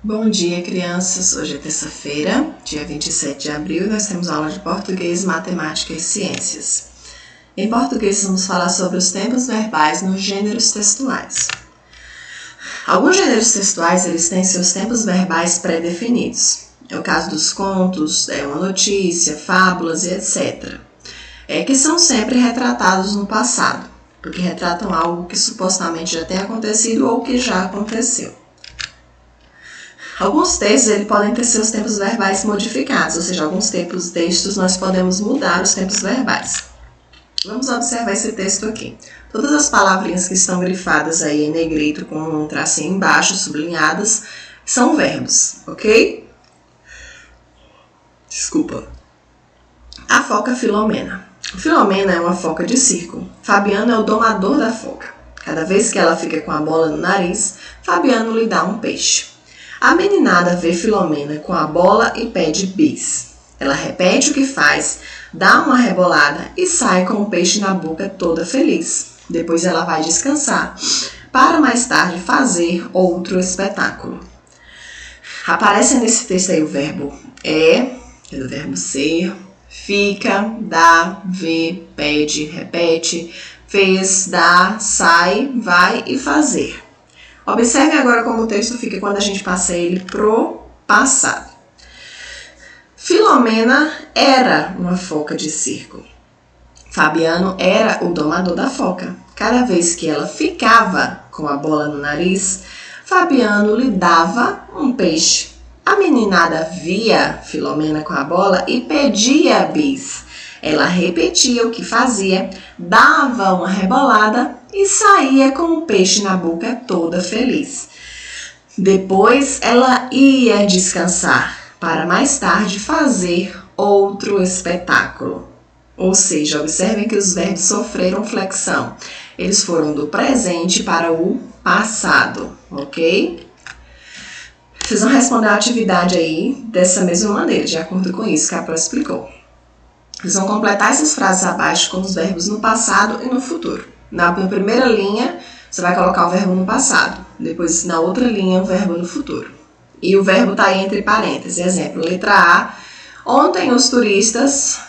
Bom dia, crianças! Hoje é terça-feira, dia 27 de abril, e nós temos aula de português, matemática e ciências. Em português, vamos falar sobre os tempos verbais nos gêneros textuais. Alguns gêneros textuais eles têm seus tempos verbais pré-definidos. É o caso dos contos, uma notícia, fábulas e etc. Que são sempre retratados no passado, porque retratam algo que supostamente já tem acontecido ou que já aconteceu. Alguns textos podem ter seus tempos verbais modificados, ou seja, alguns textos nós podemos mudar os tempos verbais. Vamos observar esse texto aqui. Todas as palavrinhas que estão grifadas aí em negrito com um tracinho embaixo, sublinhadas, são verbos, ok? Desculpa. A foca Filomena. Filomena é uma foca de circo. Fabiano é o domador da foca. Cada vez que ela fica com a bola no nariz, Fabiano lhe dá um peixe. A meninada vê Filomena com a bola e pede bis. Ela repete o que faz, dá uma rebolada e sai com o peixe na boca toda feliz. Depois ela vai descansar, para mais tarde fazer outro espetáculo. Aparece nesse texto aí o verbo do verbo ser, fica, dá, vê, pede, repete, fez, dá, sai, vai e fazer. Observe agora como o texto fica quando a gente passa ele pro passado. Filomena era uma foca de circo. Fabiano era o domador da foca. Cada vez que ela ficava com a bola no nariz, Fabiano lhe dava um peixe. A meninada via Filomena com a bola e pedia bis. Ela repetia o que fazia, dava uma rebolada e saía com o peixe na boca toda feliz. Depois ela ia descansar para mais tarde fazer outro espetáculo. Ou seja, observem que os verbos sofreram flexão. Eles foram do presente para o passado, ok? Vocês vão responder a atividade aí dessa mesma maneira, de acordo com isso que a Pro explicou. Vocês vão completar essas frases abaixo com os verbos no passado e no futuro. Na primeira linha, você vai colocar o verbo no passado. Depois, na outra linha, o verbo no futuro. E o verbo está aí entre parênteses. Exemplo, letra A. Ontem os turistas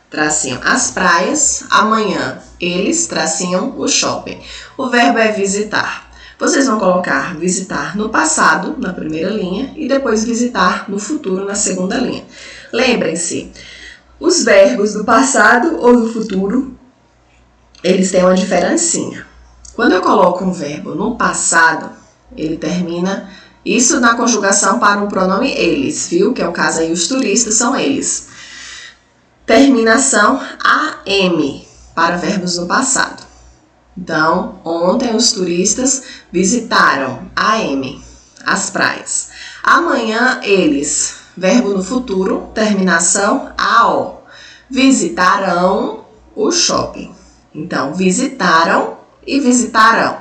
tracinham as praias. Amanhã eles tracinham o shopping. O verbo é visitar. Vocês vão colocar visitar no passado, na primeira linha, e depois visitar no futuro, na segunda linha. Lembrem-se, os verbos do passado ou do futuro, eles têm uma diferencinha. Quando eu coloco um verbo no passado, ele termina, isso na conjugação para o pronome eles, viu? Que é o caso aí, os turistas são eles. Terminação AM para verbos no passado. Então, ontem os turistas visitaram AM, as praias. Amanhã eles, verbo no futuro, terminação AO, visitarão o shopping. Então, visitaram e visitarão.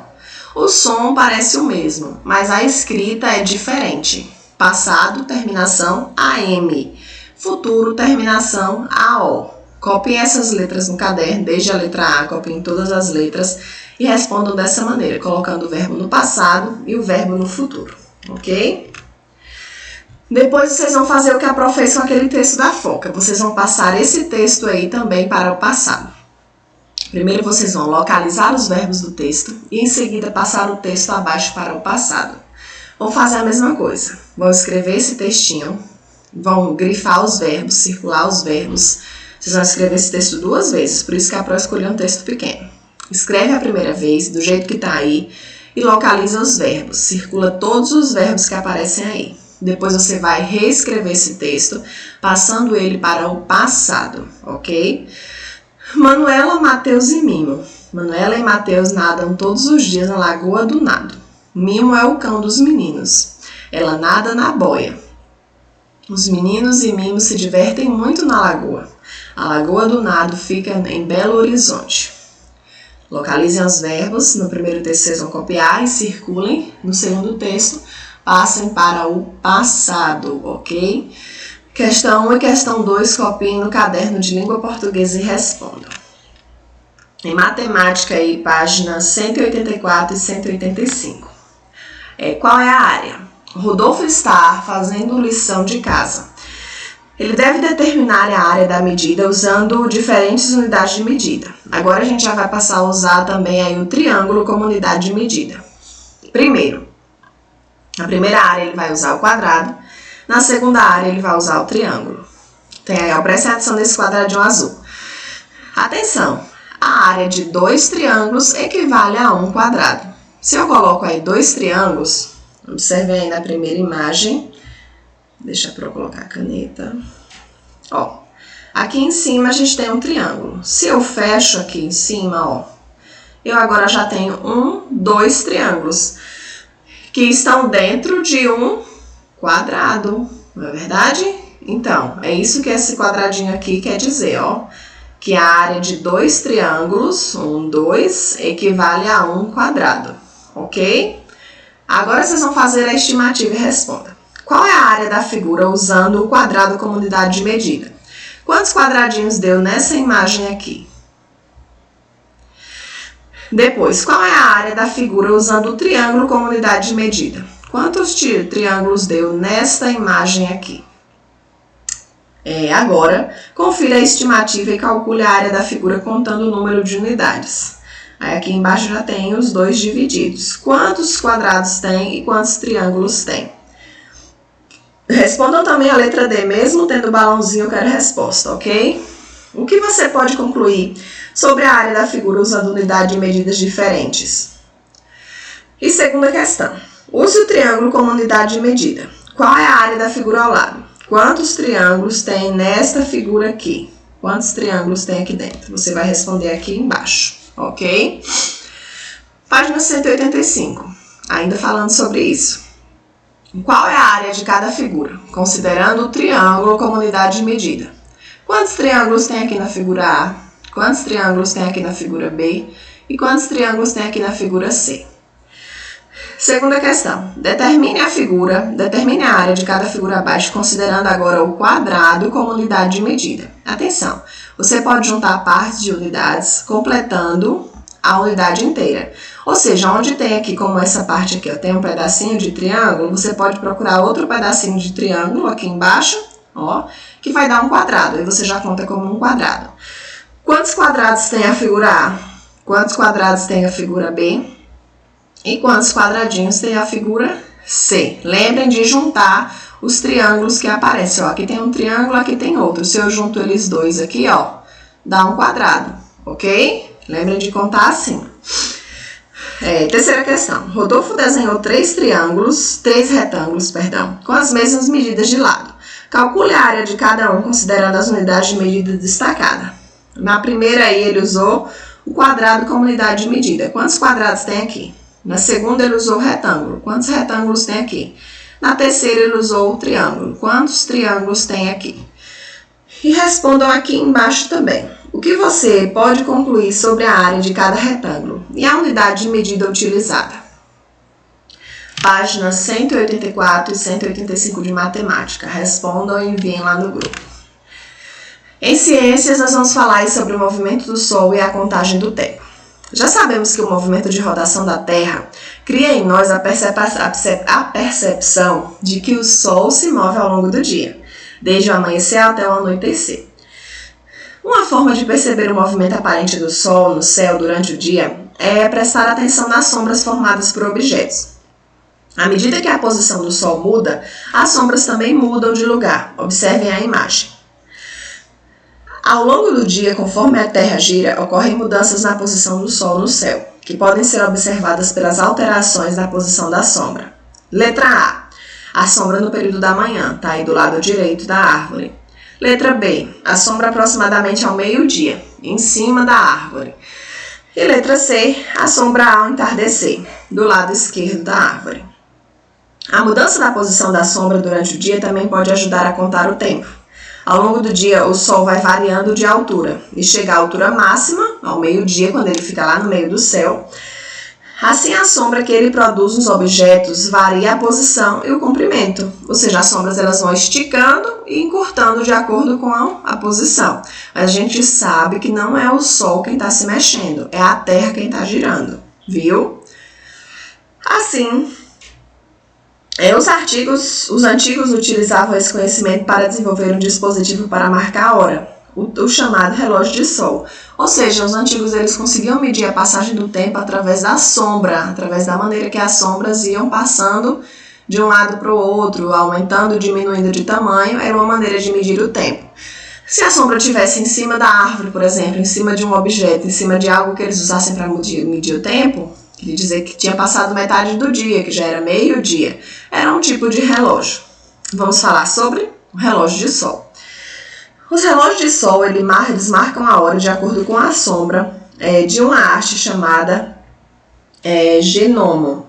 O som parece o mesmo, mas a escrita é diferente. Passado, terminação AM. Futuro, terminação AO. Copiem essas letras no caderno, desde a letra A, copiem todas as letras e respondam dessa maneira, colocando o verbo no passado e o verbo no futuro, ok? Depois vocês vão fazer o que a Pro fez com aquele texto da foca. Vocês vão passar esse texto aí também para o passado. Primeiro vocês vão localizar os verbos do texto e em seguida passar o texto abaixo para o passado. Vão fazer a mesma coisa. Vão escrever esse textinho, vão grifar os verbos, circular os verbos. Vocês vão escrever esse texto 2 vezes, por isso que a Pro escolheu um texto pequeno. Escreve a primeira vez, do jeito que está aí, e localiza os verbos. Circula todos os verbos que aparecem aí. Depois você vai reescrever esse texto, passando ele para o passado, ok? Manuela, Mateus e Mimo. Manuela e Mateus nadam todos os dias na Lagoa do Nado. Mimo é o cão dos meninos. Ela nada na boia. Os meninos e Mimo se divertem muito na lagoa. A Lagoa do Nado fica em Belo Horizonte. Localizem os verbos. No primeiro texto vocês vão copiar e circulem. No segundo texto, passem para o passado, ok? Questão 1 e questão 2, copiem no caderno de língua portuguesa e respondam. Em matemática, aí, páginas 184 e 185. Qual é a área? Rodolfo está fazendo lição de casa. Ele deve determinar a área da medida usando diferentes unidades de medida. Agora a gente já vai passar a usar também aí o triângulo como unidade de medida. Primeiro, na primeira área ele vai usar o quadrado, na segunda área ele vai usar o triângulo. Tem aí, ó, preste atenção nesse quadradinho azul. Atenção, a área de 2 triângulos equivale a 1 quadrado. Se eu coloco aí 2 triângulos, observe aí na primeira imagem, deixa eu colocar a caneta. Ó, aqui em cima a gente tem um triângulo. Se eu fecho aqui em cima, ó, eu agora já tenho 2 triângulos que estão dentro de um quadrado, não é verdade? Então, é isso que esse quadradinho aqui quer dizer, ó, que a área de 2 triângulos, 1, 2, equivale a 1 quadrado, ok? Agora vocês vão fazer a estimativa e responda. Qual é a área da figura usando o quadrado como unidade de medida? Quantos quadradinhos deu nessa imagem aqui? Depois, qual é a área da figura usando o triângulo como unidade de medida? Quantos triângulos deu nesta imagem aqui? Agora, confira a estimativa e calcule a área da figura contando o número de unidades. Aí aqui embaixo já tem os 2 divididos. Quantos quadrados tem e quantos triângulos tem? Respondam também a letra D, mesmo tendo balãozinho, eu quero resposta, ok? O que você pode concluir sobre a área da figura usando unidade de medidas diferentes? E segunda questão. Use o triângulo como unidade de medida. Qual é a área da figura ao lado? Quantos triângulos tem nesta figura aqui? Quantos triângulos tem aqui dentro? Você vai responder aqui embaixo, ok? Página 185. Ainda falando sobre isso. Qual é a área de cada figura, considerando o triângulo como unidade de medida? Quantos triângulos tem aqui na figura A? Quantos triângulos tem aqui na figura B? E quantos triângulos tem aqui na figura C? Segunda questão. Determine a área de cada figura abaixo, considerando agora o quadrado como unidade de medida. Atenção, você pode juntar partes de unidades, completando a unidade inteira. Ou seja, onde tem aqui, como essa parte aqui, ó, tem um pedacinho de triângulo, você pode procurar outro pedacinho de triângulo aqui embaixo, ó, que vai dar um quadrado. Aí você já conta como um quadrado. Quantos quadrados tem a figura A? Quantos quadrados tem a figura B? E quantos quadradinhos tem a figura C? Lembrem de juntar os triângulos que aparecem. Ó, aqui tem um triângulo, aqui tem outro. Se eu junto eles dois aqui, ó, dá um quadrado, ok? Lembrem de contar assim. Terceira questão. Rodolfo desenhou 3 retângulos, com as mesmas medidas de lado. Calcule a área de cada um, considerando as unidades de medida destacadas. Na primeira aí, ele usou o quadrado como unidade de medida. Quantos quadrados tem aqui? Na segunda, ele usou o retângulo. Quantos retângulos tem aqui? Na terceira, ele usou o triângulo. Quantos triângulos tem aqui? E respondam aqui embaixo também. O que você pode concluir sobre a área de cada retângulo e a unidade de medida utilizada? Páginas 184 e 185 de matemática. Respondam e enviem lá no grupo. Em ciências, nós vamos falar sobre o movimento do Sol e a contagem do tempo. Já sabemos que o movimento de rotação da Terra cria em nós a percepção de que o Sol se move ao longo do dia, desde o amanhecer até o anoitecer. Uma forma de perceber o movimento aparente do Sol no céu durante o dia é prestar atenção nas sombras formadas por objetos. À medida que a posição do Sol muda, as sombras também mudam de lugar. Observem a imagem. Ao longo do dia, conforme a Terra gira, ocorrem mudanças na posição do Sol no céu, que podem ser observadas pelas alterações na posição da sombra. Letra A. A sombra no período da manhã, está aí do lado direito da árvore. Letra B. A sombra aproximadamente ao meio-dia, em cima da árvore. E letra C. A sombra ao entardecer, do lado esquerdo da árvore. A mudança da posição da sombra durante o dia também pode ajudar a contar o tempo. Ao longo do dia, o Sol vai variando de altura e chega à altura máxima, ao meio-dia, quando ele fica lá no meio do céu. Assim, a sombra que ele produz nos objetos varia a posição e o comprimento, ou seja, as sombras elas vão esticando e encurtando de acordo com a posição. Mas a gente sabe que não é o Sol quem está se mexendo, é a Terra quem está girando, viu? Assim, Os antigos utilizavam esse conhecimento para desenvolver um dispositivo para marcar a hora, o chamado relógio de sol. Ou seja, os antigos eles conseguiam medir a passagem do tempo através da sombra, através da maneira que as sombras iam passando de um lado para o outro, aumentando, diminuindo de tamanho, era uma maneira de medir o tempo. Se a sombra estivesse em cima da árvore, por exemplo, em cima de um objeto, em cima de algo que eles usassem para medir o tempo, queria dizer que tinha passado metade do dia, que já era meio-dia. Era um tipo de relógio. Vamos falar sobre o relógio de sol. Os relógios de sol, eles marcam a hora de acordo com a sombra de uma haste chamada gnomo.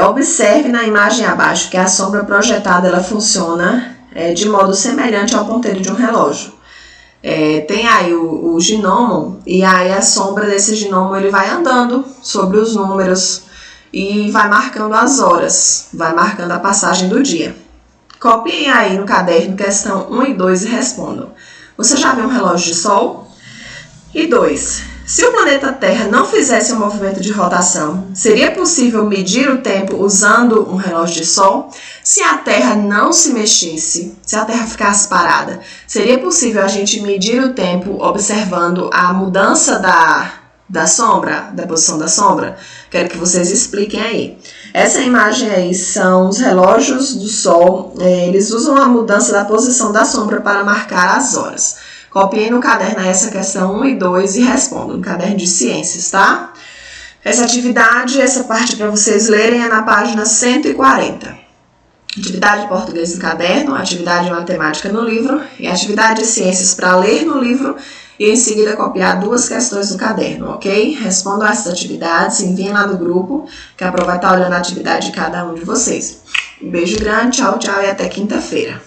Observe na imagem abaixo que a sombra projetada ela funciona de modo semelhante ao ponteiro de um relógio. Tem aí o gnomo, e aí a sombra desse gnomo ele vai andando sobre os números e vai marcando as horas, vai marcando a passagem do dia. Copiem aí no caderno questão 1 e 2 e respondam. Você já viu um relógio de sol? E 2. Se o planeta Terra não fizesse um movimento de rotação, seria possível medir o tempo usando um relógio de sol? Se a Terra não se mexesse, se a Terra ficasse parada, seria possível a gente medir o tempo observando a mudança da sombra, da posição da sombra? Quero que vocês expliquem aí. Essa imagem aí são os relógios do sol, eles usam a mudança da posição da sombra para marcar as horas. Copiem no caderno essa questão 1 e 2 e respondam no caderno de ciências, tá? Essa atividade, essa parte para vocês lerem é na página 140. Atividade de português no caderno, atividade de matemática no livro e atividade de ciências para ler no livro e em seguida copiar 2 questões do caderno, ok? Respondam essas atividades, enviem lá no grupo, que a prova vai estar olhando a atividade de cada um de vocês. Um beijo grande, tchau, tchau e até quinta-feira.